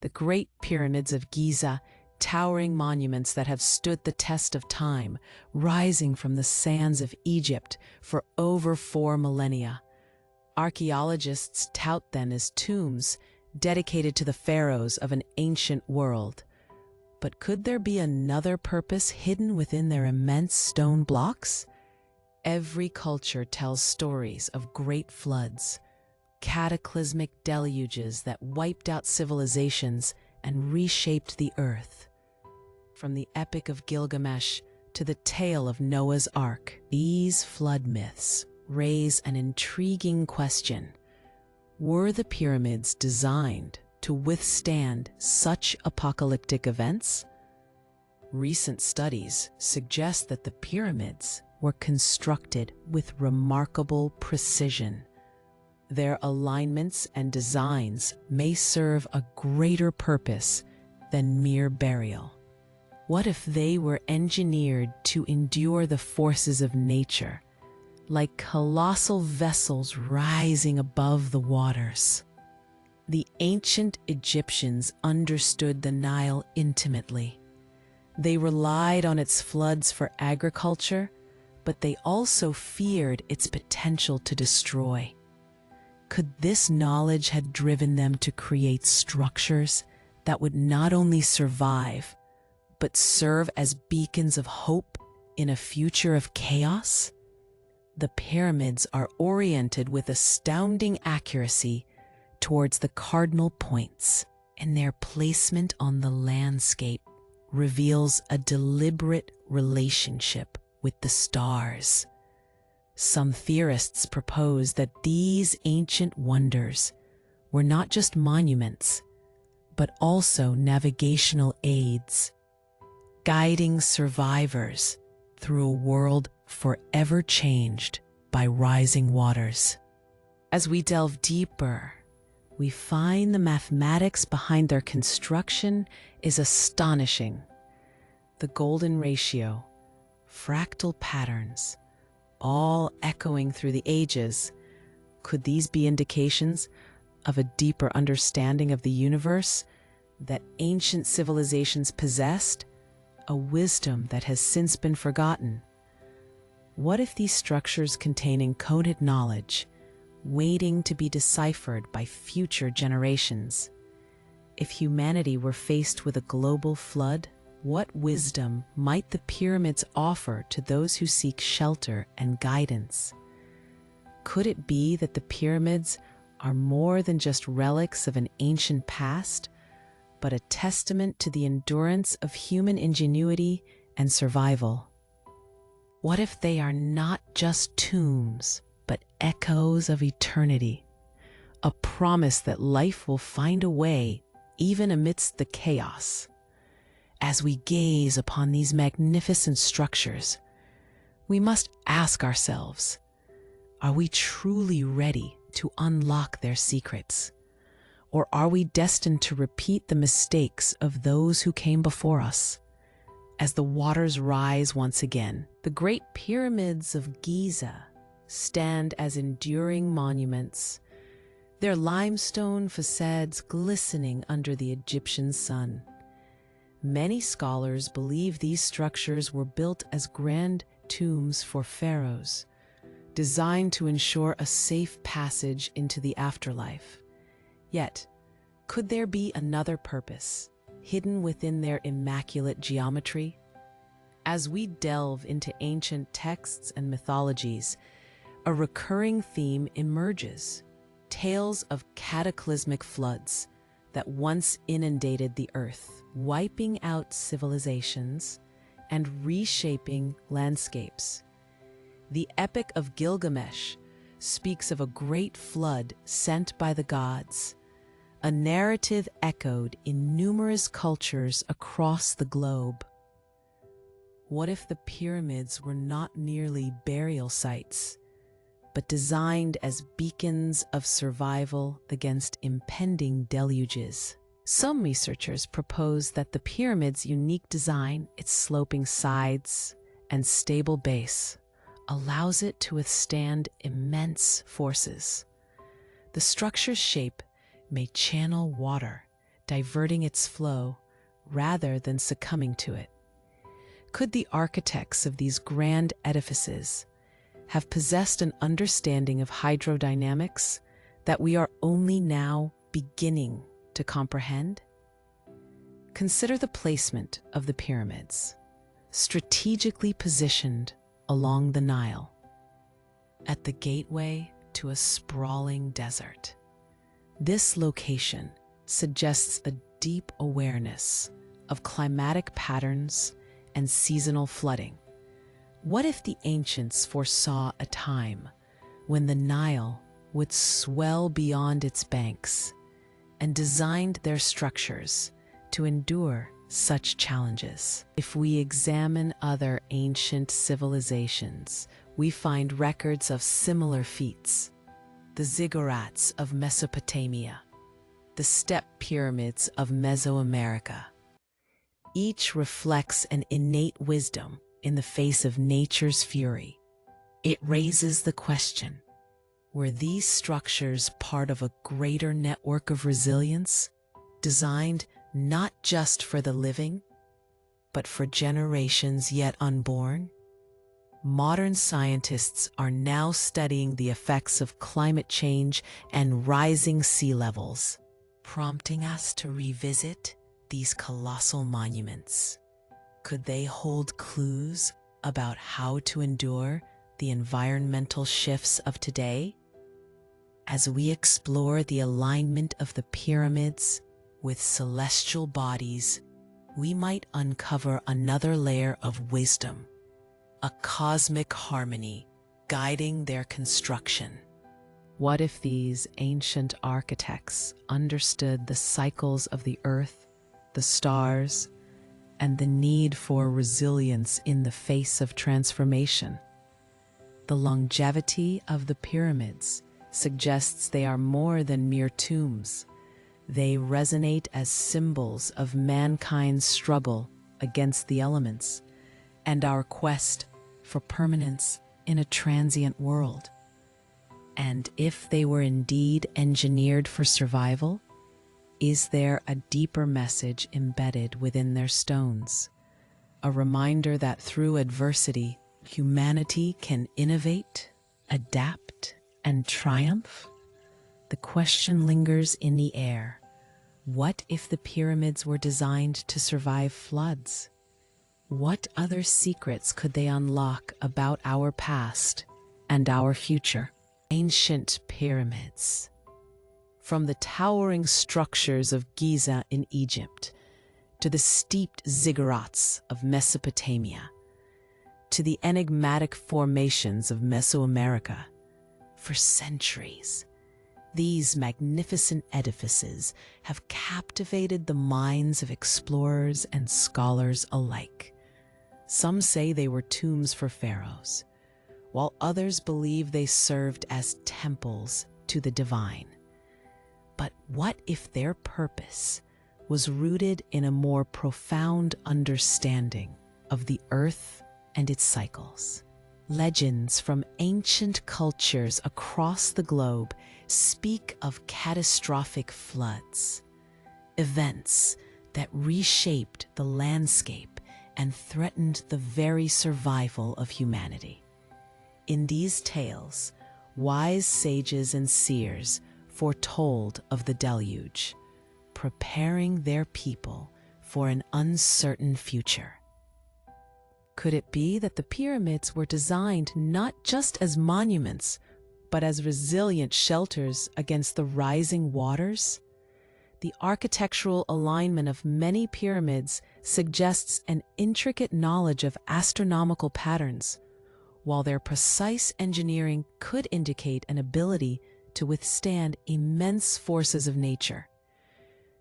The Great Pyramids of Giza, towering monuments that have stood the test of time, rising from the sands of Egypt for over 4 millennia. Archaeologists tout them as tombs dedicated to the pharaohs of an ancient world. But could there be another purpose hidden within their immense stone blocks? Every culture tells stories of great floods, cataclysmic deluges that wiped out civilizations and reshaped the earth. From the Epic of Gilgamesh to the tale of Noah's Ark, these flood myths raise an intriguing question. Were the pyramids designed to withstand such apocalyptic events? Recent studies suggest that the pyramids were constructed with remarkable precision. Their alignments and designs may serve a greater purpose than mere burial. What if they were engineered to endure the forces of nature, like colossal vessels rising above the waters? The ancient Egyptians understood the Nile intimately. They relied on its floods for agriculture, but they also feared its potential to destroy. Could this knowledge have driven them to create structures that would not only survive, but serve as beacons of hope in a future of chaos? The pyramids are oriented with astounding accuracy towards the cardinal points, and their placement on the landscape reveals a deliberate relationship with the stars. Some theorists propose that these ancient wonders were not just monuments, but also navigational aids, guiding survivors through a world forever changed by rising waters. As we delve deeper, we find the mathematics behind their construction is astonishing. The golden ratio, fractal patterns, all echoing through the ages. Could these be indications of a deeper understanding of the universe that ancient civilizations possessed, a wisdom that has since been forgotten? What if these structures contain encoded knowledge, waiting to be deciphered by future generations? If humanity were faced with a global flood, what wisdom might the pyramids offer to those who seek shelter and guidance? Could it be that the pyramids are more than just relics of an ancient past, but a testament to the endurance of human ingenuity and survival? What if they are not just tombs, but echoes of eternity, a promise that life will find a way even amidst the chaos? As we gaze upon these magnificent structures, we must ask ourselves, are we truly ready to unlock their secrets? Or are we destined to repeat the mistakes of those who came before us? As the waters rise once again, the Great Pyramids of Giza stand as enduring monuments, their limestone facades glistening under the Egyptian sun. Many scholars believe these structures were built as grand tombs for pharaohs, designed to ensure a safe passage into the afterlife. Yet, could there be another purpose hidden within their immaculate geometry? As we delve into ancient texts and mythologies, a recurring theme emerges: tales of cataclysmic floods that once inundated the earth, wiping out civilizations and reshaping landscapes. The Epic of Gilgamesh speaks of a great flood sent by the gods, a narrative echoed in numerous cultures across the globe. What if the pyramids were not merely burial sites, but designed as beacons of survival against impending deluges? Some researchers propose that the pyramid's unique design, its sloping sides and stable base, allows it to withstand immense forces. The structure's shape may channel water diverting its flow rather than succumbing to it? Could the architects of these grand edifices have possessed an understanding of hydrodynamics that we are only now beginning to comprehend? Consider the placement of the pyramids, strategically positioned along the Nile, at the gateway to a sprawling desert. This location suggests a deep awareness of climatic patterns and seasonal flooding. What if the ancients foresaw a time when the Nile would swell beyond its banks and designed their structures to endure such challenges? If we examine other ancient civilizations, we find records of similar feats. The ziggurats of Mesopotamia, the step pyramids of Mesoamerica. Each reflects an innate wisdom in the face of nature's fury. It raises the question, were these structures part of a greater network of resilience, designed not just for the living, but for generations yet unborn? Modern scientists are now studying the effects of climate change and rising sea levels, prompting us to revisit these colossal monuments. Could they hold clues about how to endure the environmental shifts of today? As we explore the alignment of the pyramids with celestial bodies, we might uncover another layer of wisdom, a cosmic harmony guiding their construction. What if these ancient architects understood the cycles of the earth, the stars, and the need for resilience in the face of transformation? The longevity of the pyramids suggests they are more than mere tombs. They resonate as symbols of mankind's struggle against the elements and our quest for permanence in a transient world. And if they were indeed engineered for survival, is there a deeper message embedded within their stones? A reminder that through adversity, humanity can innovate, adapt, and triumph? The question lingers in the air. What if the pyramids were designed to survive floods? What other secrets could they unlock about our past and our future? Ancient pyramids. From the towering structures of Giza in Egypt, to the steeped ziggurats of Mesopotamia, to the enigmatic formations of Mesoamerica, for centuries, these magnificent edifices have captivated the minds of explorers and scholars alike. Some say they were tombs for pharaohs, while others believe they served as temples to the divine. But what if their purpose was rooted in a more profound understanding of the earth and its cycles? Legends from ancient cultures across the globe speak of catastrophic floods, events that reshaped the landscape and threatened the very survival of humanity. In these tales, wise sages and seers foretold of the deluge, preparing their people for an uncertain future. Could it be that the pyramids were designed not just as monuments, but as resilient shelters against the rising waters? The architectural alignment of many pyramids suggests an intricate knowledge of astronomical patterns, while their precise engineering could indicate an ability to withstand immense forces of nature.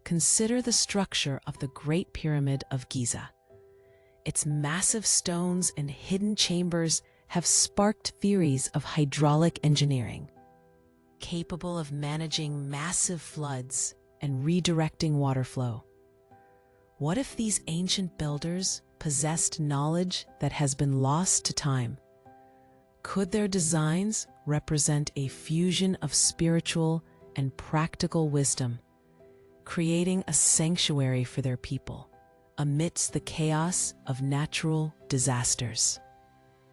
Consider the structure of the Great Pyramid of Giza. Its massive stones and hidden chambers have sparked theories of hydraulic engineering, capable of managing massive floods and redirecting water flow. What if these ancient builders possessed knowledge that has been lost to time? Could their designs represent a fusion of spiritual and practical wisdom, creating a sanctuary for their people amidst the chaos of natural disasters.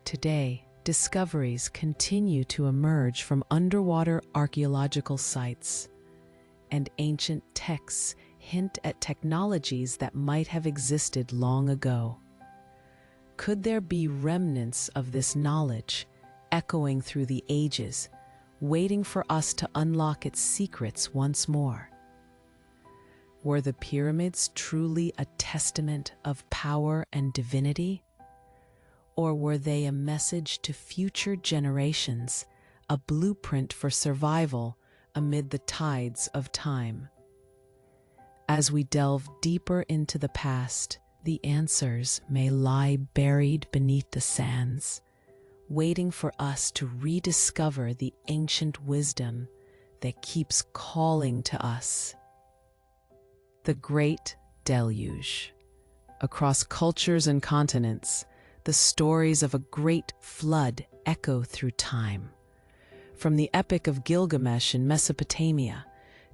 Today, discoveries continue to emerge from underwater archaeological sites, and ancient texts hint at technologies that might have existed long ago. Could there be remnants of this knowledge echoing through the ages, waiting for us to unlock its secrets once more? Were the pyramids truly a testament of power and divinity? Or were they a message to future generations, a blueprint for survival amid the tides of time? As we delve deeper into the past, the answers may lie buried beneath the sands, waiting for us to rediscover the ancient wisdom that keeps calling to us. The Great Deluge. Across cultures and continents, the stories of a great flood echo through time. From the Epic of Gilgamesh in Mesopotamia,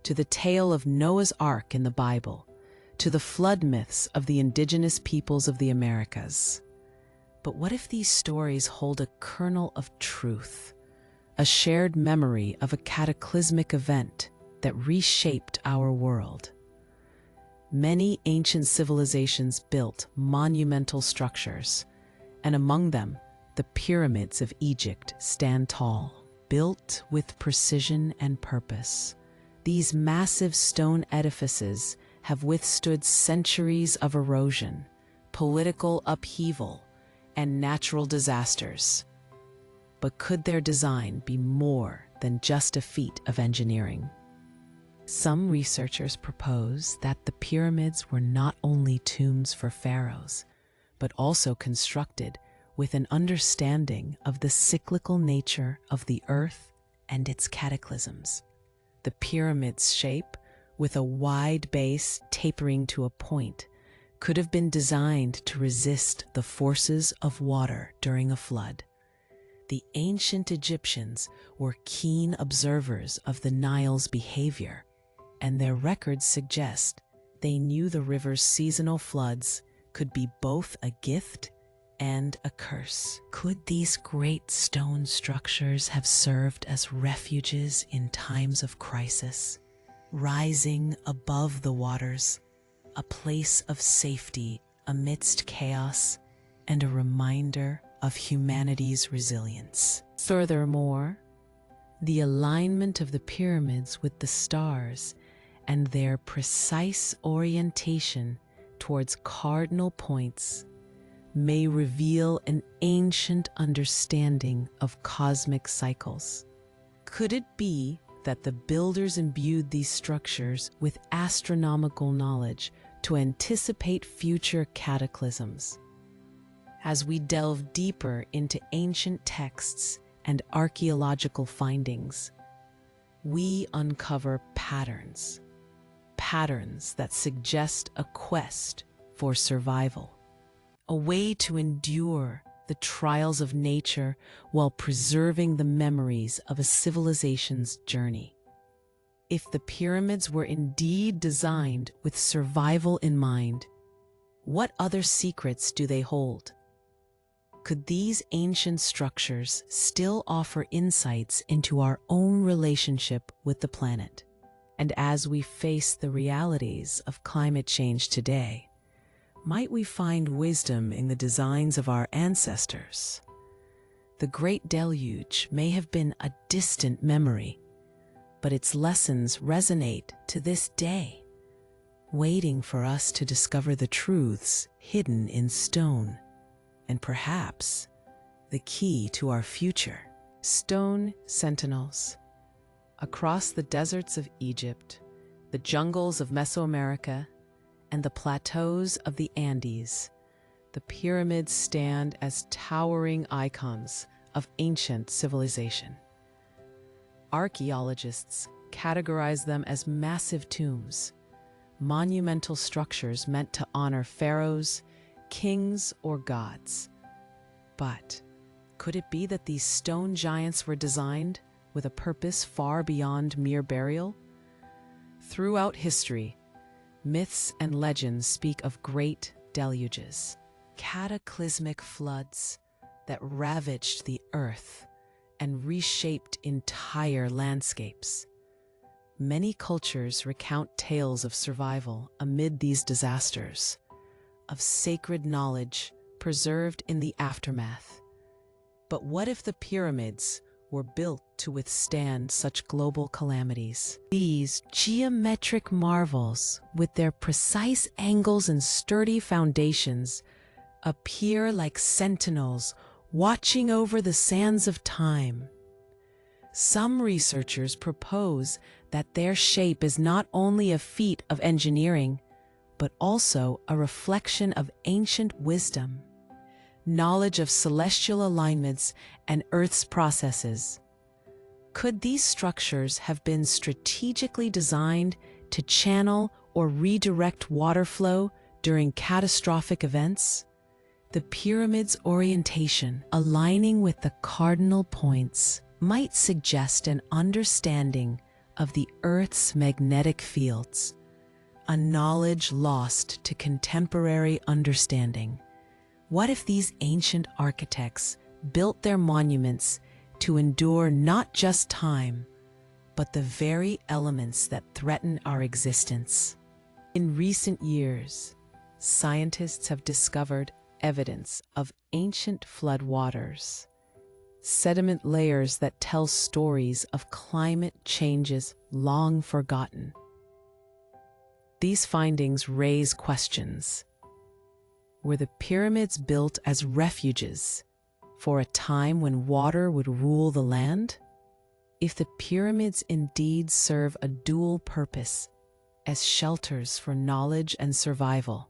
to the tale of Noah's Ark in the Bible, to the flood myths of the indigenous peoples of the Americas. But what if these stories hold a kernel of truth, a shared memory of a cataclysmic event that reshaped our world? Many ancient civilizations built monumental structures, and among them, the pyramids of Egypt stand tall, built with precision and purpose. These massive stone edifices have withstood centuries of erosion, political upheaval, and natural disasters. But could their design be more than just a feat of engineering? Some researchers propose that the pyramids were not only tombs for pharaohs, but also constructed with an understanding of the cyclical nature of the earth and its cataclysms. The pyramid's shape, with a wide base tapering to a point, could have been designed to resist the forces of water during a flood. The ancient Egyptians were keen observers of the Nile's behavior, and their records suggest they knew the river's seasonal floods could be both a gift and a curse. Could these great stone structures have served as refuges in times of crisis, rising above the waters, a place of safety amidst chaos and a reminder of humanity's resilience? Furthermore, the alignment of the pyramids with the stars and their precise orientation towards cardinal points may reveal an ancient understanding of cosmic cycles. Could it be that the builders imbued these structures with astronomical knowledge to anticipate future cataclysms? As we delve deeper into ancient texts and archaeological findings, we uncover patterns that suggest a quest for survival, a way to endure the trials of nature while preserving the memories of a civilization's journey. If the pyramids were indeed designed with survival in mind, what other secrets do they hold? Could these ancient structures still offer insights into our own relationship with the planet? And as we face the realities of climate change today, might we find wisdom in the designs of our ancestors? The Great Deluge may have been a distant memory, but its lessons resonate to this day, waiting for us to discover the truths hidden in stone, and perhaps the key to our future. Stone sentinels. Across the deserts of Egypt, the jungles of Mesoamerica, and the plateaus of the Andes, the pyramids stand as towering icons of ancient civilization. Archaeologists categorize them as massive tombs, monumental structures meant to honor pharaohs, kings, or gods. But could it be that these stone giants were designed with a purpose far beyond mere burial? Throughout history, Myths and legends speak of great deluges, cataclysmic floods that ravaged the earth and reshaped entire landscapes. Many cultures recount tales of survival amid these disasters, of sacred knowledge preserved in the aftermath. But what if the pyramids were built to withstand such global calamities? These geometric marvels, with their precise angles and sturdy foundations, appear like sentinels watching over the sands of time. Some researchers propose that their shape is not only a feat of engineering, but also a reflection of ancient wisdom, knowledge of celestial alignments and Earth's processes. Could these structures have been strategically designed to channel or redirect water flow during catastrophic events? The pyramid's orientation, aligning with the cardinal points, might suggest an understanding of the Earth's magnetic fields, a knowledge lost to contemporary understanding. What if these ancient architects built their monuments to endure not just time, but the very elements that threaten our existence? In recent years, scientists have discovered evidence of ancient floodwaters, sediment layers that tell stories of climate changes long forgotten. These findings raise questions. Were the pyramids built as refuges for a time when water would rule the land? If the pyramids indeed serve a dual purpose as shelters for knowledge and survival,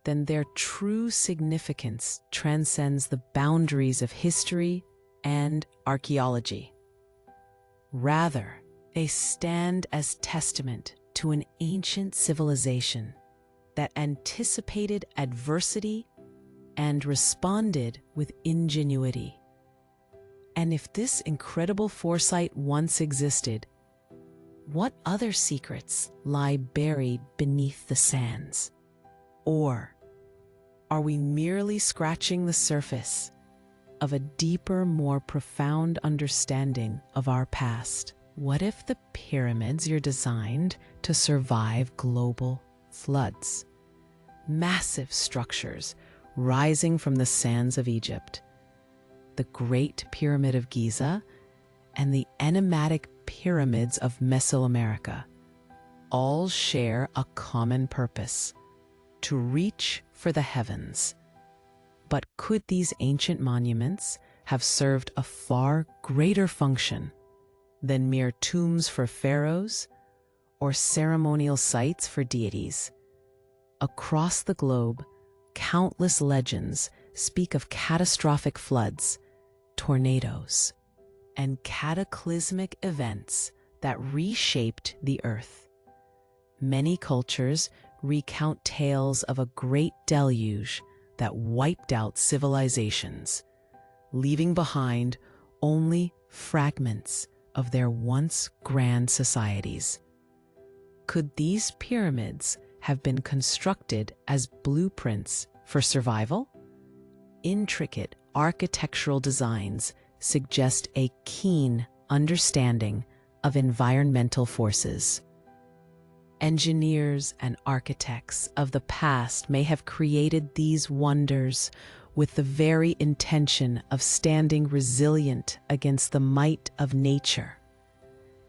then their true significance transcends the boundaries of history and archaeology. Rather, they stand as testament to an ancient civilization that anticipated adversity and responded with ingenuity. And if this incredible foresight once existed, what other secrets lie buried beneath the sands? Or are we merely scratching the surface of a deeper, more profound understanding of our past? What if the pyramids are designed to survive global floods? Massive structures rising from the sands of Egypt, the Great Pyramid of Giza, and the enigmatic pyramids of Mesoamerica all share a common purpose: to reach for the heavens. But could these ancient monuments have served a far greater function than mere tombs for pharaohs or ceremonial sites for deities? Across the globe, countless legends speak of catastrophic floods, tornadoes, and cataclysmic events that reshaped the earth. Many cultures recount tales of a great deluge that wiped out civilizations, leaving behind only fragments of their once grand societies. Could these pyramids have been constructed as blueprints for survival? Intricate architectural designs suggest a keen understanding of environmental forces. Engineers and architects of the past may have created these wonders with the very intention of standing resilient against the might of nature.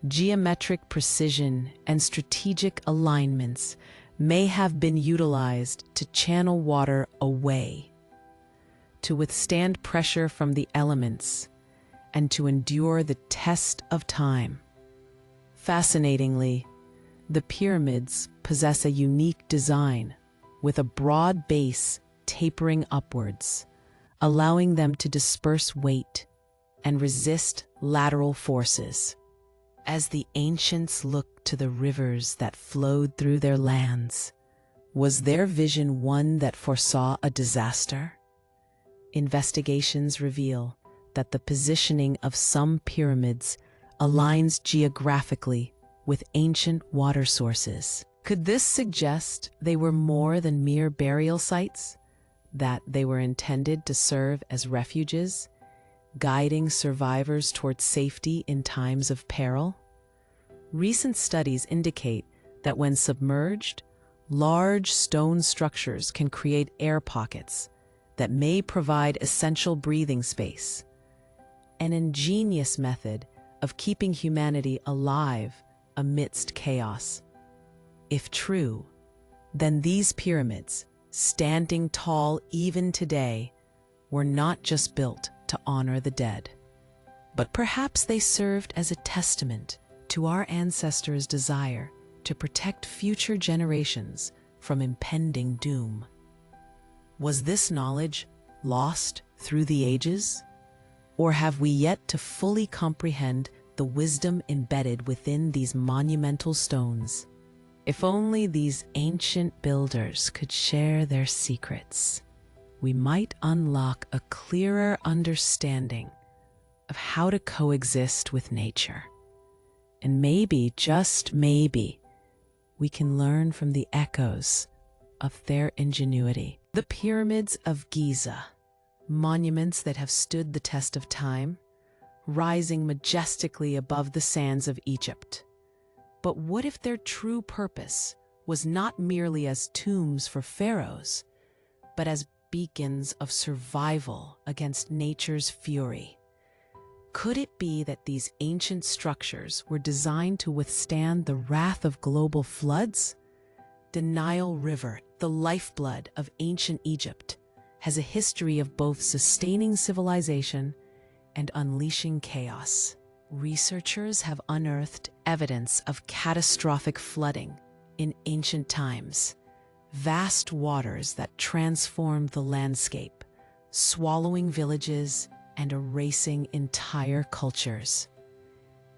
Geometric precision and strategic alignments may have been utilized to channel water away, to withstand pressure from the elements, and to endure the test of time. Fascinatingly, the pyramids possess a unique design, with a broad base tapering upwards, allowing them to disperse weight and resist lateral forces. As the ancients looked to the rivers that flowed through their lands, was their vision one that foresaw a disaster? Investigations reveal that the positioning of some pyramids aligns geographically with ancient water sources, Could this suggest they were more than mere burial sites? That they were intended to serve as refuges, guiding survivors towards safety in times of peril? Recent studies indicate that when submerged, large stone structures can create air pockets that may provide essential breathing space, an ingenious method of keeping humanity alive amidst chaos. If true, then these pyramids, standing tall even today, were not just built to honor the dead, but perhaps they served as a testament to our ancestors' desire to protect future generations from impending doom. Was this knowledge lost through the ages? Or have we yet to fully comprehend the wisdom embedded within these monumental stones? If only these ancient builders could share their secrets, we might unlock a clearer understanding of how to coexist with nature. And maybe, just maybe, we can learn from the echoes of their ingenuity. The pyramids of Giza, monuments that have stood the test of time, rising majestically above the sands of Egypt. But what if their true purpose was not merely as tombs for pharaohs, but as beacons of survival against nature's fury? Could it be that these ancient structures were designed to withstand the wrath of global floods? The Nile River, the lifeblood of ancient Egypt, has a history of both sustaining civilization and unleashing chaos. Researchers have unearthed evidence of catastrophic flooding in ancient times, vast waters that transformed the landscape, swallowing villages and erasing entire cultures.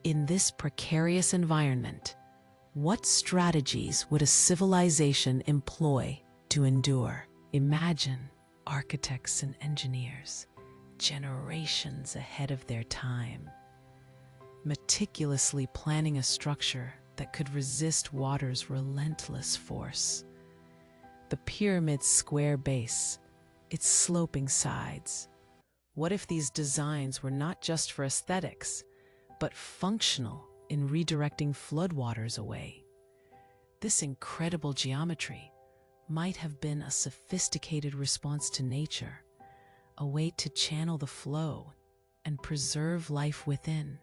In this precarious environment, what strategies would a civilization employ to endure? Imagine architects and engineers, generations ahead of their time, meticulously planning a structure that could resist water's relentless force. The pyramid's square base, its sloping sides. What if these designs were not just for aesthetics, but functional in redirecting floodwaters away? This incredible geometry might have been a sophisticated response to nature, a way to channel the flow and preserve life within.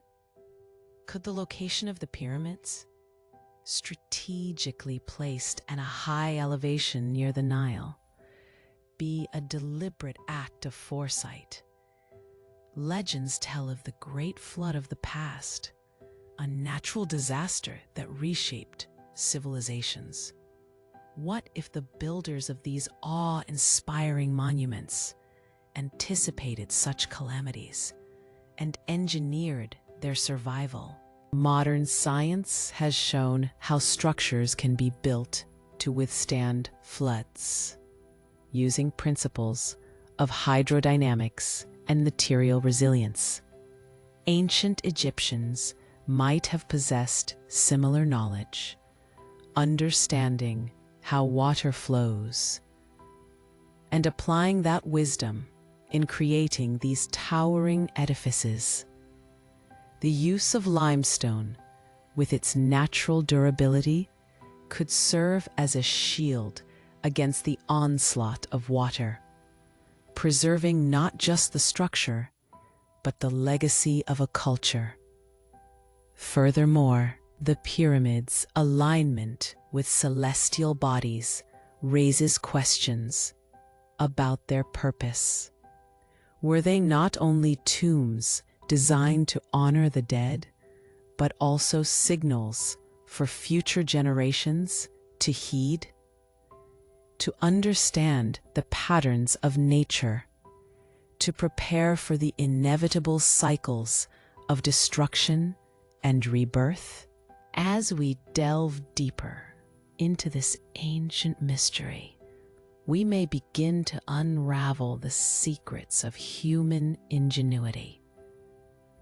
Could the location of the pyramids, strategically placed at a high elevation near the Nile, be a deliberate act of foresight? Legends tell of the great flood of the past, a natural disaster that reshaped civilizations. What if the builders of these awe-inspiring monuments anticipated such calamities and engineered their survival? Modern science has shown how structures can be built to withstand floods, using principles of hydrodynamics and material resilience. Ancient Egyptians might have possessed similar knowledge, understanding how water flows, and applying that wisdom in creating these towering edifices. The use of limestone, with its natural durability, could serve as a shield against the onslaught of water, preserving not just the structure, but the legacy of a culture. Furthermore, the pyramids' alignment with celestial bodies raises questions about their purpose. Were they not only tombs designed to honor the dead, but also signals for future generations to heed? To understand the patterns of nature, to prepare for the inevitable cycles of destruction and rebirth? As we delve deeper into this ancient mystery, we may begin to unravel the secrets of human ingenuity.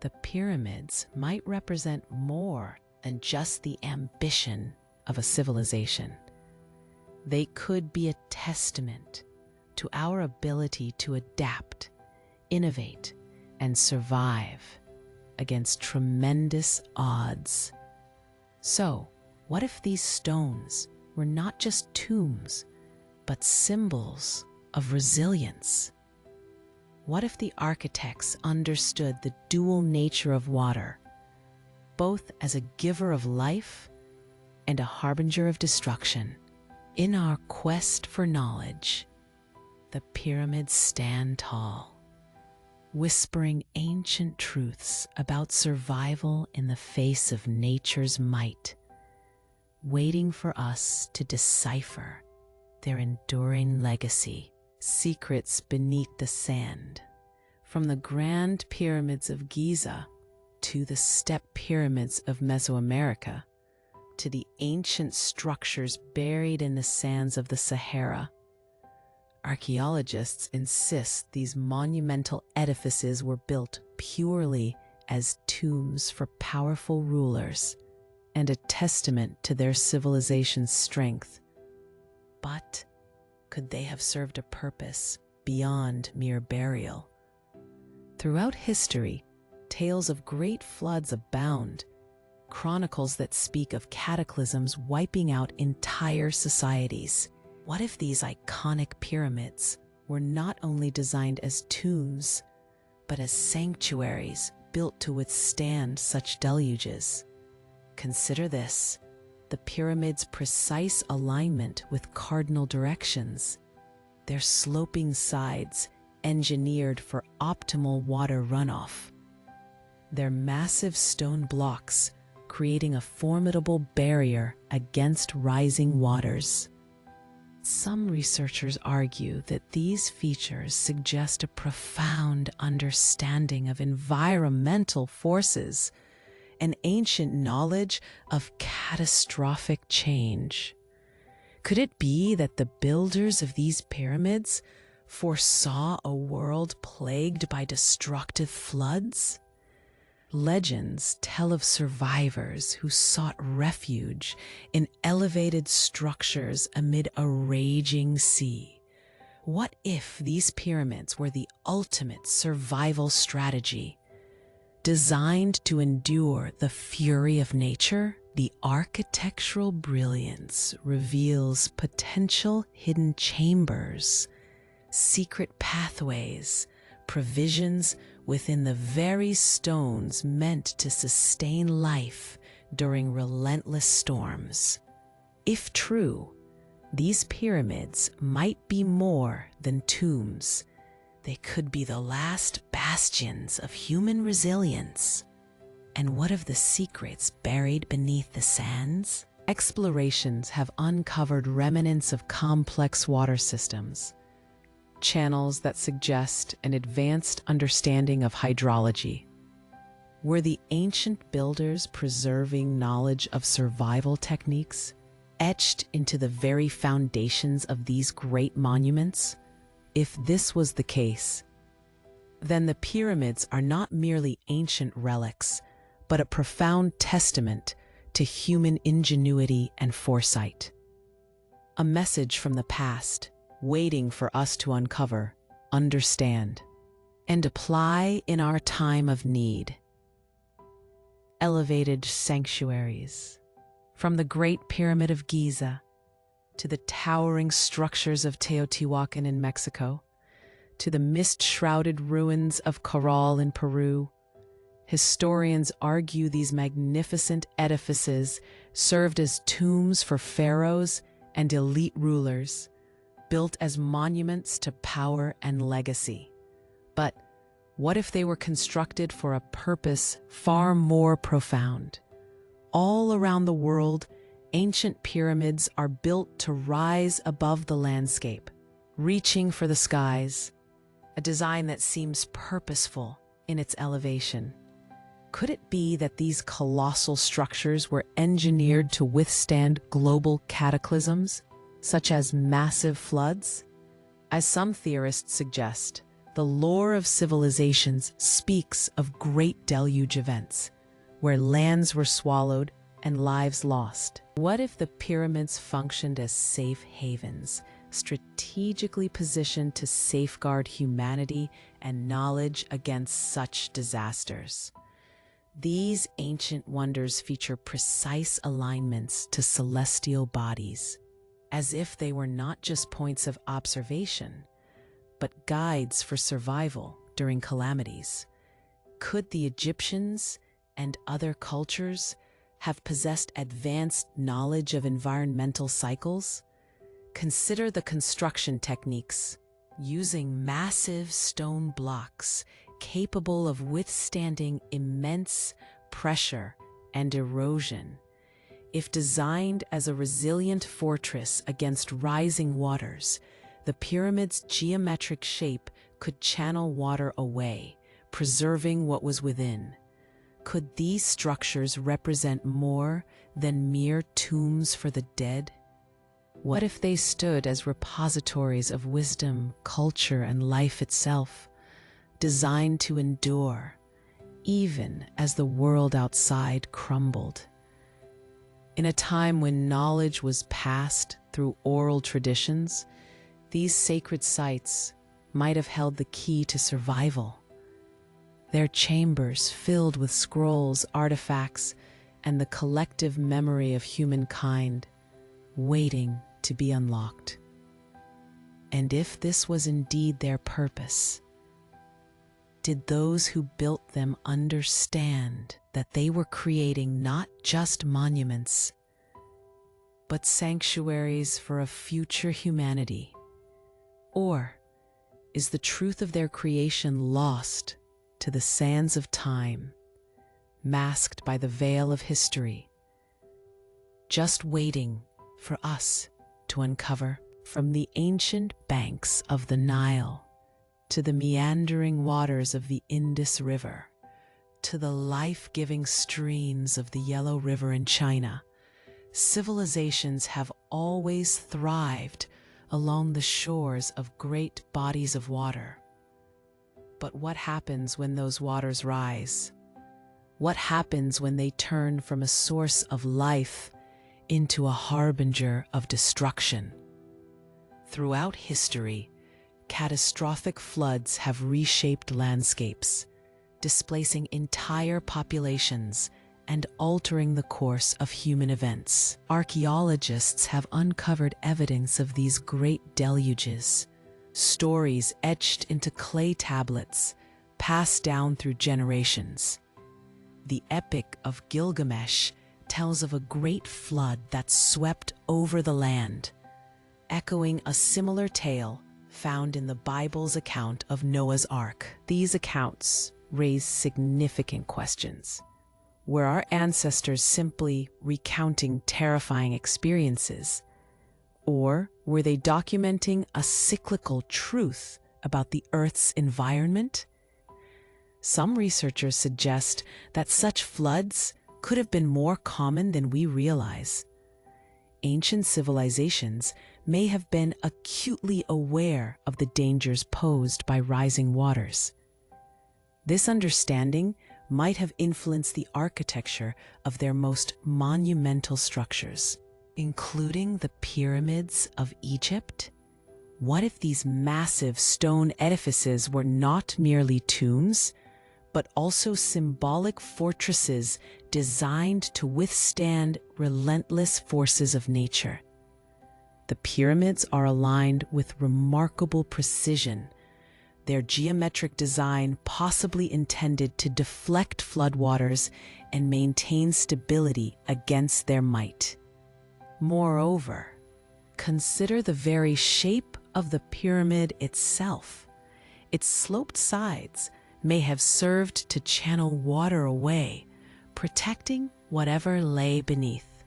The pyramids might represent more than just the ambition of a civilization. They could be a testament to our ability to adapt, innovate, and survive against tremendous odds. So, what if these stones were not just tombs, but symbols of resilience? What if the architects understood the dual nature of water, both as a giver of life and a harbinger of destruction? In our quest for knowledge, the pyramids stand tall, whispering ancient truths about survival in the face of nature's might, waiting for us to decipher their enduring legacy. Secrets beneath the sand. From the grand pyramids of Giza to the step pyramids of Mesoamerica to the ancient structures buried in the sands of the Sahara, archaeologists insist these monumental edifices were built purely as tombs for powerful rulers and a testament to their civilization's strength. But could they have served a purpose beyond mere burial? Throughout history, tales of great floods abound, chronicles that speak of cataclysms wiping out entire societies. What if these iconic pyramids were not only designed as tombs, but as sanctuaries built to withstand such deluges? Consider this: the pyramid's precise alignment with cardinal directions, their sloping sides engineered for optimal water runoff, their massive stone blocks creating a formidable barrier against rising waters. Some researchers argue that these features suggest a profound understanding of environmental forces, an ancient knowledge of catastrophic change. Could it be that the builders of these pyramids foresaw a world plagued by destructive floods? Legends tell of survivors who sought refuge in elevated structures amid a raging sea. What if these pyramids were the ultimate survival strategy, designed to endure the fury of nature? The architectural brilliance reveals potential hidden chambers, secret pathways, provisions within the very stones meant to sustain life during relentless storms. If true, these pyramids might be more than tombs. They could be the last bastions of human resilience. And what of the secrets buried beneath the sands? Explorations have uncovered remnants of complex water systems, channels that suggest an advanced understanding of hydrology. Were the ancient builders preserving knowledge of survival techniques etched into the very foundations of these great monuments? If this was the case, then the pyramids are not merely ancient relics, but a profound testament to human ingenuity and foresight. A message from the past, waiting for us to uncover, understand, and apply in our time of need. Elevated sanctuaries. From the Great Pyramid of Giza to the towering structures of Teotihuacan in Mexico, to the mist-shrouded ruins of Caral in Peru, historians argue these magnificent edifices served as tombs for pharaohs and elite rulers, built as monuments to power and legacy. But what if they were constructed for a purpose far more profound? All around the world, ancient pyramids are built to rise above the landscape, reaching for the skies, a design that seems purposeful in its elevation. Could it be that these colossal structures were engineered to withstand global cataclysms, such as massive floods? As some theorists suggest, the lore of civilizations speaks of great deluge events, where lands were swallowed and lives lost. What if the pyramids functioned as safe havens, strategically positioned to safeguard humanity and knowledge against such disasters? These ancient wonders feature precise alignments to celestial bodies, as if they were not just points of observation, but guides for survival during calamities. Could the Egyptians and other cultures have possessed advanced knowledge of environmental cycles? Consider the construction techniques. Using massive stone blocks capable of withstanding immense pressure and erosion. If designed as a resilient fortress against rising waters, the pyramid's geometric shape could channel water away, preserving what was within. Could these structures represent more than mere tombs for the dead? What if they stood as repositories of wisdom, culture, and life itself, designed to endure, even as the world outside crumbled? In a time when knowledge was passed through oral traditions, these sacred sites might have held the key to survival. Their chambers filled with scrolls, artifacts, and the collective memory of humankind, waiting to be unlocked. And if this was indeed their purpose, did those who built them understand that they were creating not just monuments, but sanctuaries for a future humanity? Or is the truth of their creation lost to the sands of time, masked by the veil of history, just waiting for us to uncover? From the ancient banks of the Nile to the meandering waters of the Indus River, to the life-giving streams of the Yellow River in China, civilizations have always thrived along the shores of great bodies of water. But what happens when those waters rise? What happens when they turn from a source of life into a harbinger of destruction? Throughout history, catastrophic floods have reshaped landscapes, displacing entire populations and altering the course of human events. Archaeologists have uncovered evidence of these great deluges, stories etched into clay tablets, passed down through generations. The Epic of Gilgamesh tells of a great flood that swept over the land, echoing a similar tale found in the Bible's account of Noah's Ark. These accounts raise significant questions. Were our ancestors simply recounting terrifying experiences, or were they documenting a cyclical truth about the Earth's environment? Some researchers suggest that such floods could have been more common than we realize. Ancient civilizations may have been acutely aware of the dangers posed by rising waters. This understanding might have influenced the architecture of their most monumental structures, including the pyramids of Egypt. What if these massive stone edifices were not merely tombs, but also symbolic fortresses designed to withstand relentless forces of nature? The pyramids are aligned with remarkable precision, their geometric design possibly intended to deflect floodwaters and maintain stability against their might. Moreover, consider the very shape of the pyramid itself. Its sloped sides may have served to channel water away, protecting whatever lay beneath.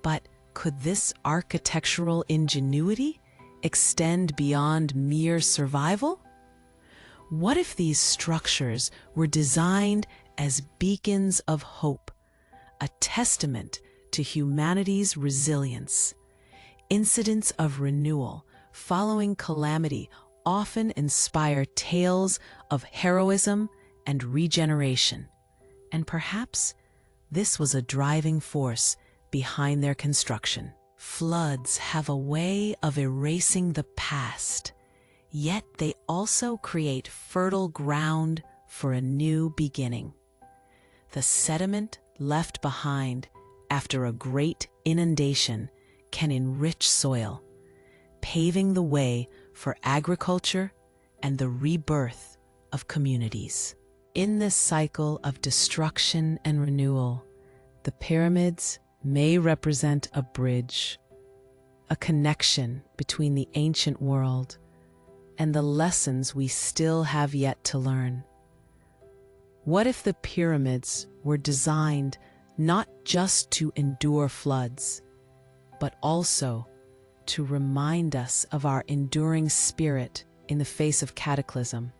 But could this architectural ingenuity extend beyond mere survival? What if these structures were designed as beacons of hope, a testament to humanity's resilience? Incidents of renewal following calamity often inspire tales of heroism and regeneration. And perhaps This was a driving force behind their construction. Floods have a way of erasing the past, yet they also create fertile ground for a new beginning. The sediment left behind after a great inundation can enrich soil, paving the way for agriculture and the rebirth of communities. In this cycle of destruction and renewal, the pyramids may represent a bridge, a connection between the ancient world and the lessons we still have yet to learn. What if the pyramids were designed not just to endure floods, but also to remind us of our enduring spirit in the face of cataclysm?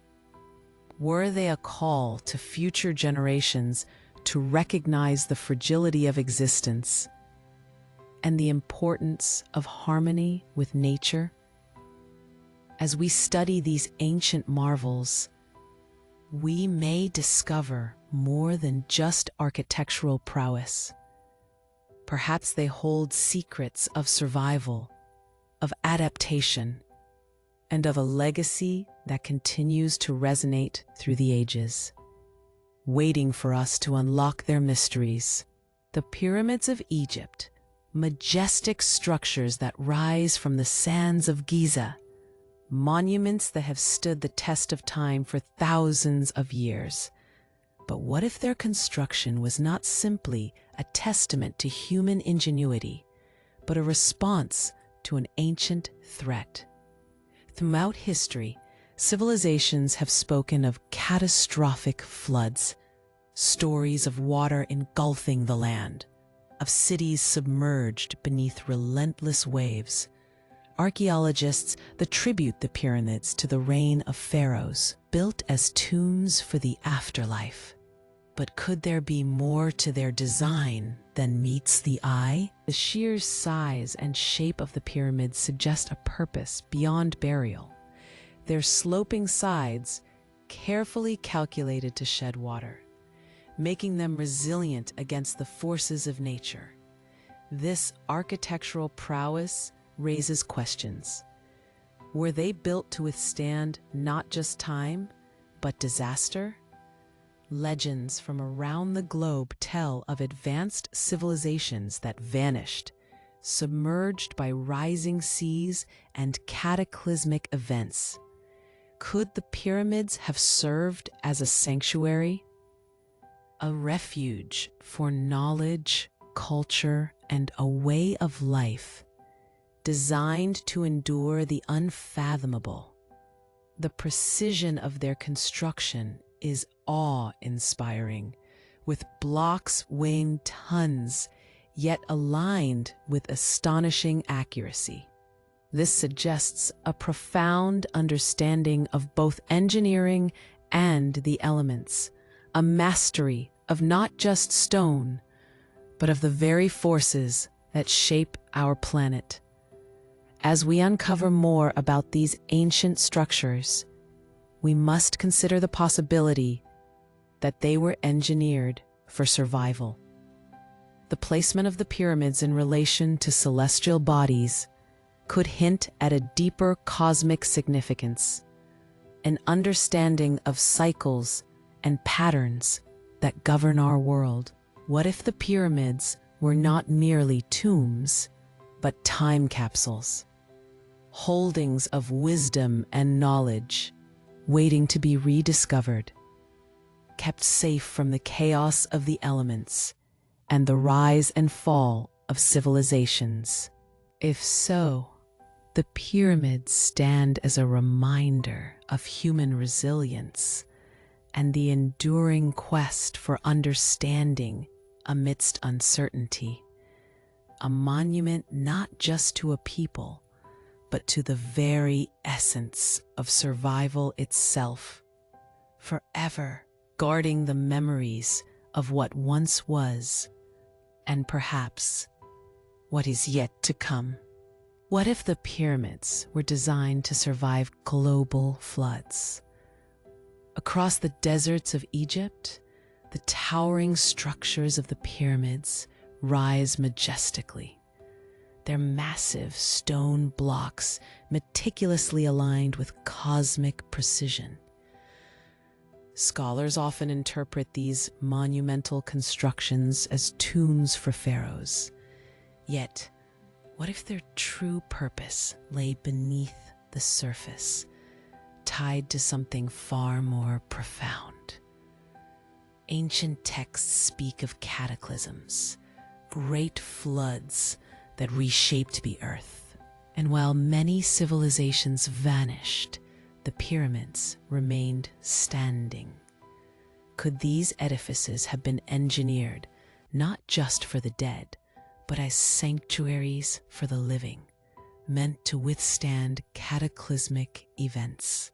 Were they a call to future generations to recognize the fragility of existence and the importance of harmony with nature? As we study these ancient marvels, we may discover more than just architectural prowess. Perhaps they hold secrets of survival, of adaptation, and of a legacy that continues to resonate through the ages, waiting for us to unlock their mysteries. The pyramids of Egypt, majestic structures that rise from the sands of Giza, monuments that have stood the test of time for thousands of years. But what if their construction was not simply a testament to human ingenuity, but a response to an ancient threat? Throughout history, civilizations have spoken of catastrophic floods, stories of water engulfing the land, of cities submerged beneath relentless waves. Archaeologists attribute the pyramids to the reign of pharaohs, built as tombs for the afterlife. But could there be more to their design than meets the eye? The sheer size and shape of the pyramids suggest a purpose beyond burial. Their sloping sides, carefully calculated to shed water, making them resilient against the forces of nature. This architectural prowess raises questions. Were they built to withstand not just time, but disaster? Legends from around the globe tell of advanced civilizations that vanished, submerged by rising seas and cataclysmic events. Could the pyramids have served as a sanctuary, a refuge for knowledge, culture, and a way of life designed to endure the unfathomable? The precision of their construction is awe-inspiring, with blocks weighing tons, yet aligned with astonishing accuracy. This suggests a profound understanding of both engineering and the elements, a mastery of not just stone, but of the very forces that shape our planet. As we uncover more about these ancient structures, we must consider the possibility that they were engineered for survival. The placement of the pyramids in relation to celestial bodies could hint at a deeper cosmic significance, an understanding of cycles and patterns that govern our world. What if the pyramids were not merely tombs, but time capsules, holdings of wisdom and knowledge, waiting to be rediscovered, kept safe from the chaos of the elements and the rise and fall of civilizations? If so, the pyramids stand as a reminder of human resilience and the enduring quest for understanding amidst uncertainty, a monument not just to a people, but to the very essence of survival itself, forever guarding the memories of what once was, and perhaps what is yet to come. What if the pyramids were designed to survive global floods? Across the deserts of Egypt, The towering structures of the pyramids rise majestically, their massive stone blocks meticulously aligned with cosmic precision. Scholars often interpret these monumental constructions as tombs for pharaohs. Yet, what if their true purpose lay beneath the surface, tied to something far more profound? Ancient texts speak of cataclysms, great floods that reshaped the earth. And while many civilizations vanished, the pyramids remained standing. Could these edifices have been engineered not just for the dead, but as sanctuaries for the living, meant to withstand cataclysmic events?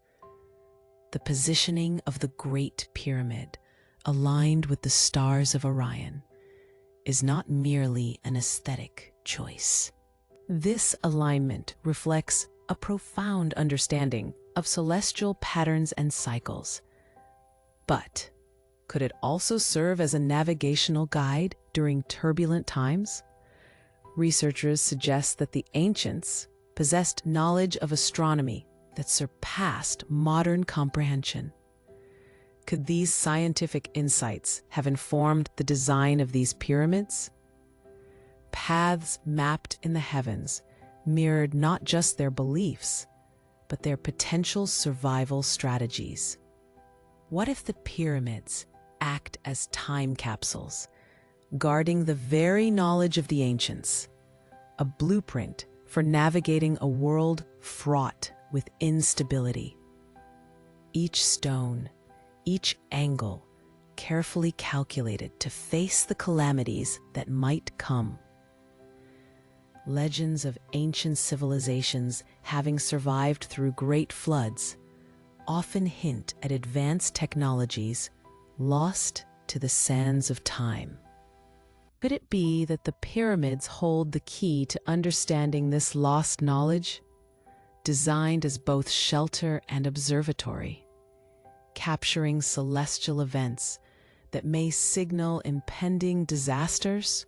The positioning of the Great Pyramid, aligned with the stars of Orion, is not merely an aesthetic choice. This alignment reflects a profound understanding of celestial patterns and cycles. But could it also serve as a navigational guide during turbulent times? Researchers suggest that the ancients possessed knowledge of astronomy that surpassed modern comprehension. Could these scientific insights have informed the design of these pyramids? Paths mapped in the heavens mirrored not just their beliefs, but their potential survival strategies. What if the pyramids act as time capsules, guarding the very knowledge of the ancients, a blueprint for navigating a world fraught with instability? Each stone, each angle, carefully calculated to face the calamities that might come. Legends of ancient civilizations having survived through great floods often hint at advanced technologies lost to the sands of time. Could it be that the pyramids hold the key to understanding this lost knowledge, designed as both shelter and observatory, capturing celestial events that may signal impending disasters?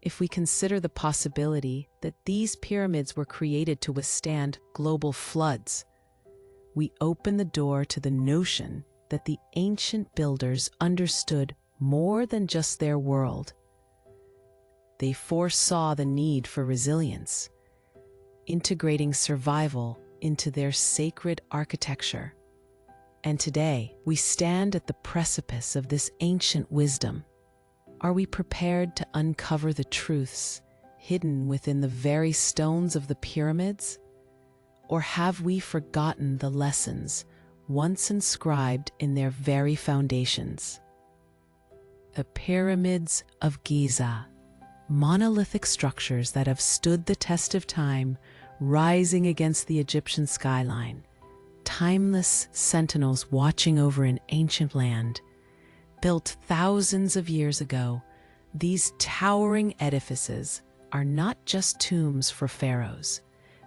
If we consider the possibility that these pyramids were created to withstand global floods, we open the door to the notion that the ancient builders understood more than just their world. They foresaw the need for resilience, integrating survival into their sacred architecture. And today, we stand at the precipice of this ancient wisdom. Are we prepared to uncover the truths hidden within the very stones of the pyramids? Or have we forgotten the lessons once inscribed in their very foundations? The pyramids of Giza, monolithic structures that have stood the test of time, rising against the Egyptian skyline, timeless sentinels watching over an ancient land. Built thousands of years ago, these towering edifices are not just tombs for pharaohs.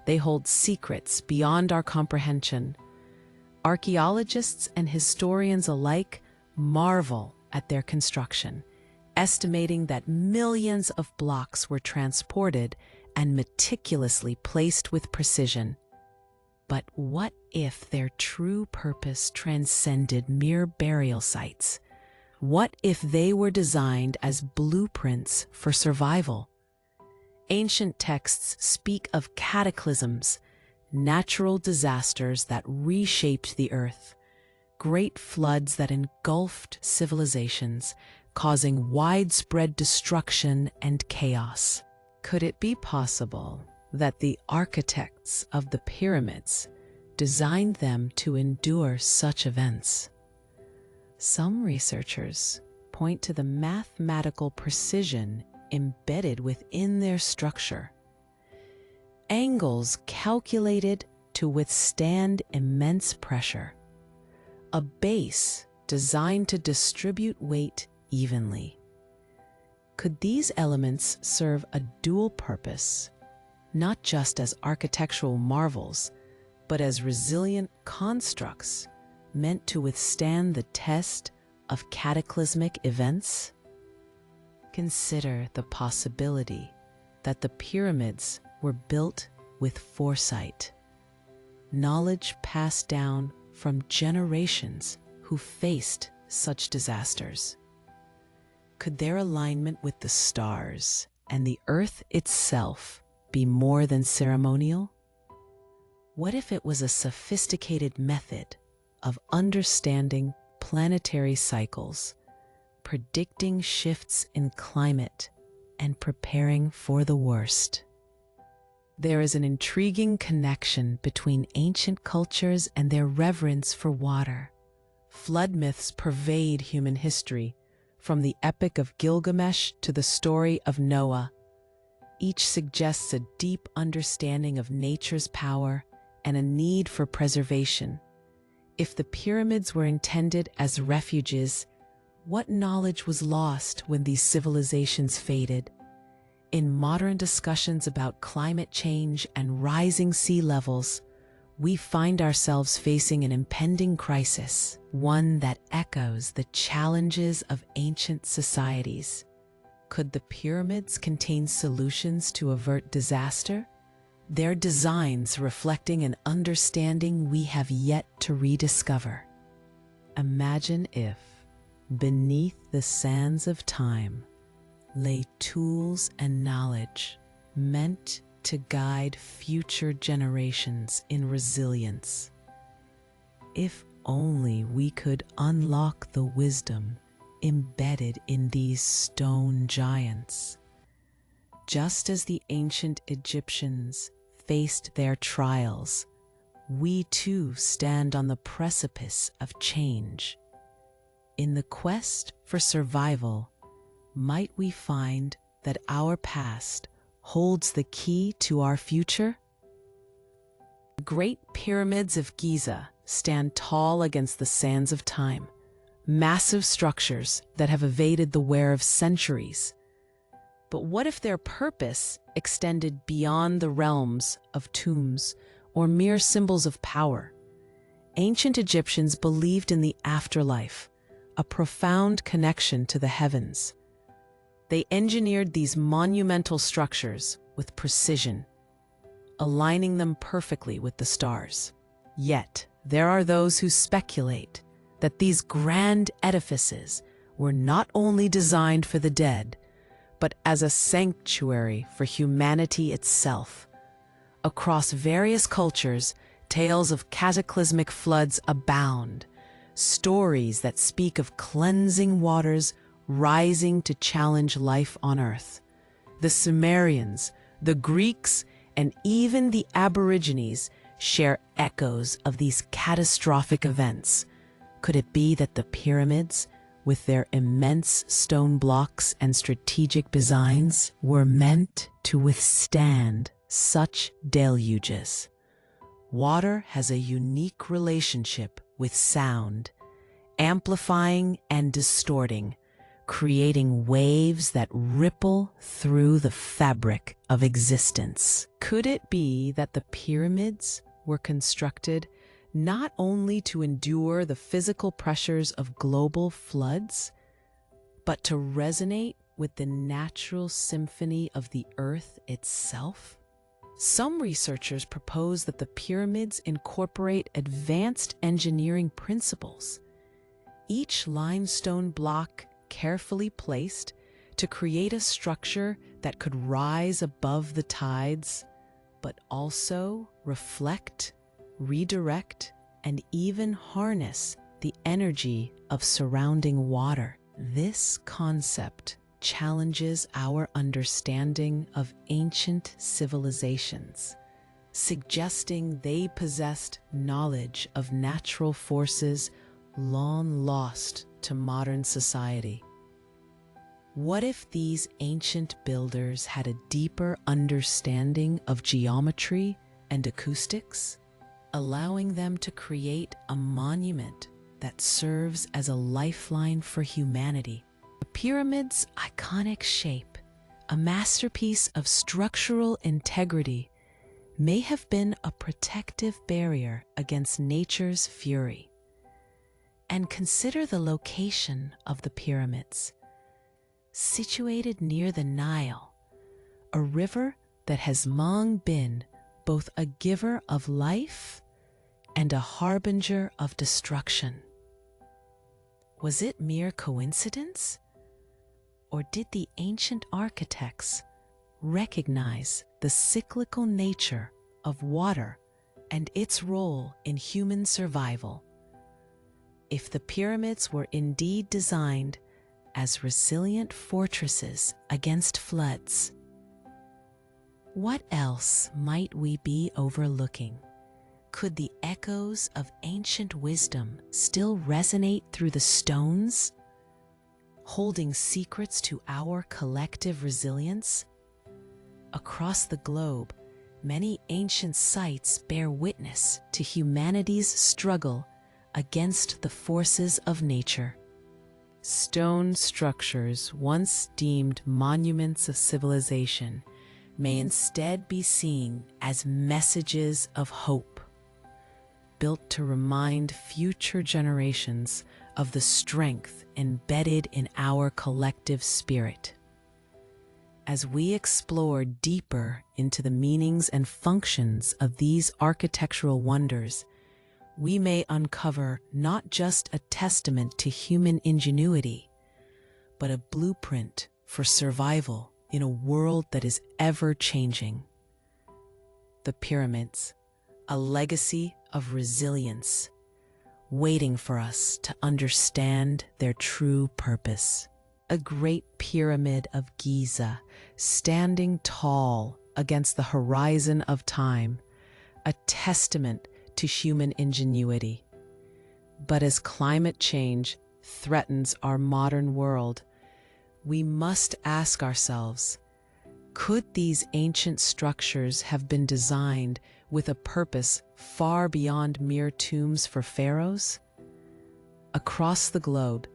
They hold secrets beyond our comprehension. Archaeologists and historians alike marvel at their construction, estimating that millions of blocks were transported and meticulously placed with precision. But what if their true purpose transcended mere burial sites? What if they were designed as blueprints for survival? Ancient texts speak of cataclysms, natural disasters that reshaped the earth, great floods that engulfed civilizations, causing widespread destruction and chaos. Could it be possible that the architects of the pyramids designed them to endure such events? Some researchers point to the mathematical precision embedded within their structure. Angles calculated to withstand immense pressure. A base designed to distribute weight evenly. Could these elements serve a dual purpose, not just as architectural marvels, but as resilient constructs meant to withstand the test of cataclysmic events? Consider the possibility that the pyramids were built with foresight, knowledge passed down from generations who faced such disasters. Could their alignment with the stars and the earth itself be more than ceremonial? What if it was a sophisticated method of understanding planetary cycles, predicting shifts in climate, and preparing for the worst? There is an intriguing connection between ancient cultures and their reverence for water. Flood myths pervade human history, from the Epic of Gilgamesh to the story of Noah. Each suggests a deep understanding of nature's power and a need for preservation. If the pyramids were intended as refuges, what knowledge was lost when these civilizations faded? In modern discussions about climate change and rising sea levels, we find ourselves facing an impending crisis, one that echoes the challenges of ancient societies. Could the pyramids contain solutions to avert disaster? Their designs reflecting an understanding we have yet to rediscover. Imagine if, beneath the sands of time, lay tools and knowledge meant to guide future generations in resilience. If only we could unlock the wisdom embedded in these stone giants. Just as the ancient Egyptians faced their trials, we too stand on the precipice of change. In the quest for survival, might we find that our past holds the key to our future? The Great Pyramids of Giza stand tall against the sands of time, massive structures that have evaded the wear of centuries. But what if their purpose extended beyond the realms of tombs or mere symbols of power? Ancient Egyptians believed in the afterlife, a profound connection to the heavens. They engineered these monumental structures with precision, aligning them perfectly with the stars. Yet, there are those who speculate that these grand edifices were not only designed for the dead, but as a sanctuary for humanity itself. Across various cultures, tales of cataclysmic floods abound, stories that speak of cleansing waters rising to challenge life on Earth. The Sumerians, the Greeks, and even the Aborigines share echoes of these catastrophic events. Could it be that the pyramids, with their immense stone blocks and strategic designs, were meant to withstand such deluges? Water has a unique relationship with sound, amplifying and distorting, creating waves that ripple through the fabric of existence. Could it be that the pyramids were constructed not only to endure the physical pressures of global floods, but to resonate with the natural symphony of the earth itself? Some researchers propose that the pyramids incorporate advanced engineering principles, each limestone block carefully placed to create a structure that could rise above the tides, but also reflect, redirect, and even harness the energy of surrounding water. This concept challenges our understanding of ancient civilizations, suggesting they possessed knowledge of natural forces long lost to modern society. What if these ancient builders had a deeper understanding of geometry and acoustics, allowing them to create a monument that serves as a lifeline for humanity? The pyramid's iconic shape, a masterpiece of structural integrity, may have been a protective barrier against nature's fury. And consider the location of the pyramids. Situated near the Nile, a river that has long been both a giver of life and a harbinger of destruction. Was it mere coincidence? Or did the ancient architects recognize the cyclical nature of water and its role in human survival? If the pyramids were indeed designed as resilient fortresses against floods, what else might we be overlooking? Could the echoes of ancient wisdom still resonate through the stones, holding secrets to our collective resilience? Across the globe, many ancient sites bear witness to humanity's struggle against the forces of nature. Stone structures once deemed monuments of civilization may instead be seen as messages of hope, built to remind future generations of the strength embedded in our collective spirit. As we explore deeper into the meanings and functions of these architectural wonders, we may uncover not just a testament to human ingenuity, but a blueprint for survival in a world that is ever-changing. The pyramids, a legacy of resilience, waiting for us to understand their true purpose. A great pyramid of Giza, standing tall against the horizon of time, a testament to human ingenuity. But as climate change threatens our modern world, we must ask ourselves, could these ancient structures have been designed with a purpose far beyond mere tombs for pharaohs? Across the globe,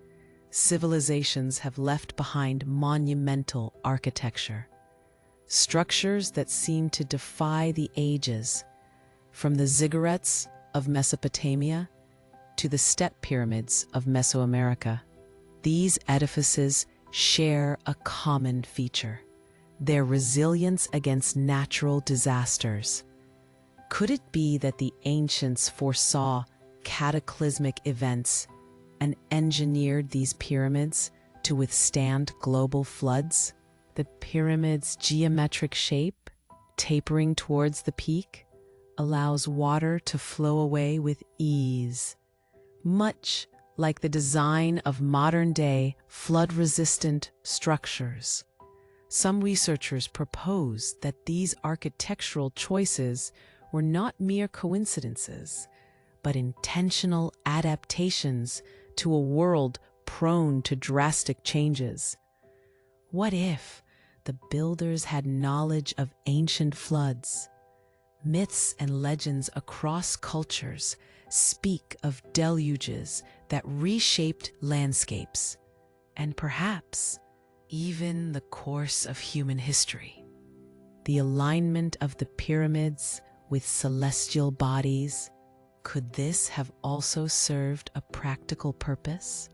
civilizations have left behind monumental architecture, structures that seem to defy the ages, from the ziggurats of Mesopotamia to the step pyramids of Mesoamerica. These edifices share a common feature: their resilience against natural disasters. Could it be that the ancients foresaw cataclysmic events and engineered these pyramids to withstand global floods? The pyramid's geometric shape, tapering towards the peak, allows water to flow away with ease, much like the design of modern-day flood-resistant structures. Some researchers propose that these architectural choices were not mere coincidences, but intentional adaptations to a world prone to drastic changes. What if the builders had knowledge of ancient floods? Myths and legends across cultures speak of deluges that reshaped landscapes, and perhaps even the course of human history. The alignment of the pyramids with celestial bodies, could this have also served a practical purpose?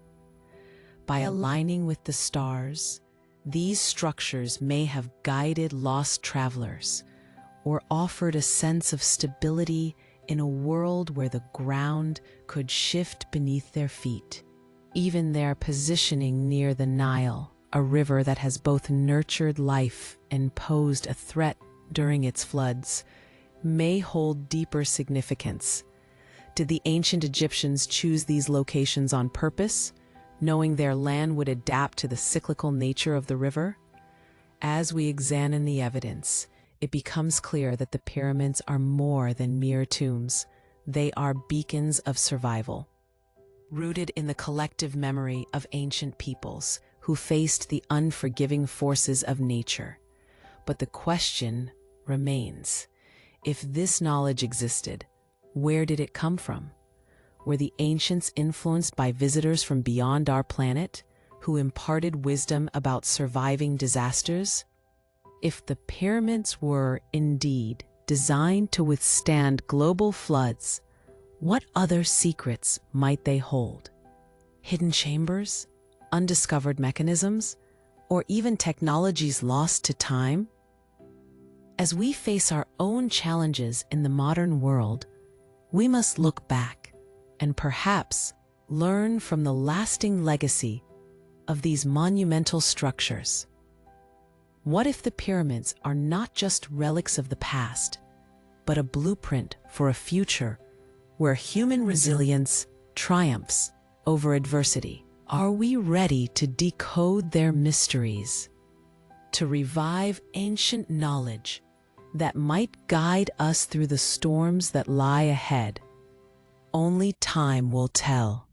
By aligning with the stars, these structures may have guided lost travelers or offered a sense of stability in a world where the ground could shift beneath their feet. Even their positioning near the Nile, a river that has both nurtured life and posed a threat during its floods, may hold deeper significance. Did the ancient Egyptians choose these locations on purpose, knowing their land would adapt to the cyclical nature of the river? As we examine the evidence, it becomes clear that the pyramids are more than mere tombs. They are beacons of survival, rooted in the collective memory of ancient peoples who faced the unforgiving forces of nature. But the question remains, if this knowledge existed, where did it come from? Were the ancients influenced by visitors from beyond our planet who imparted wisdom about surviving disasters? If the pyramids were indeed designed to withstand global floods, what other secrets might they hold? hidden chambers, undiscovered mechanisms, or even technologies lost to time? As we face our own challenges in the modern world, we must look back and perhaps learn from the lasting legacy of these monumental structures. What if the pyramids are not just relics of the past, but a blueprint for a future where human resilience triumphs over adversity? Are we ready to decode their mysteries, to revive ancient knowledge that might guide us through the storms that lie ahead? Only time will tell.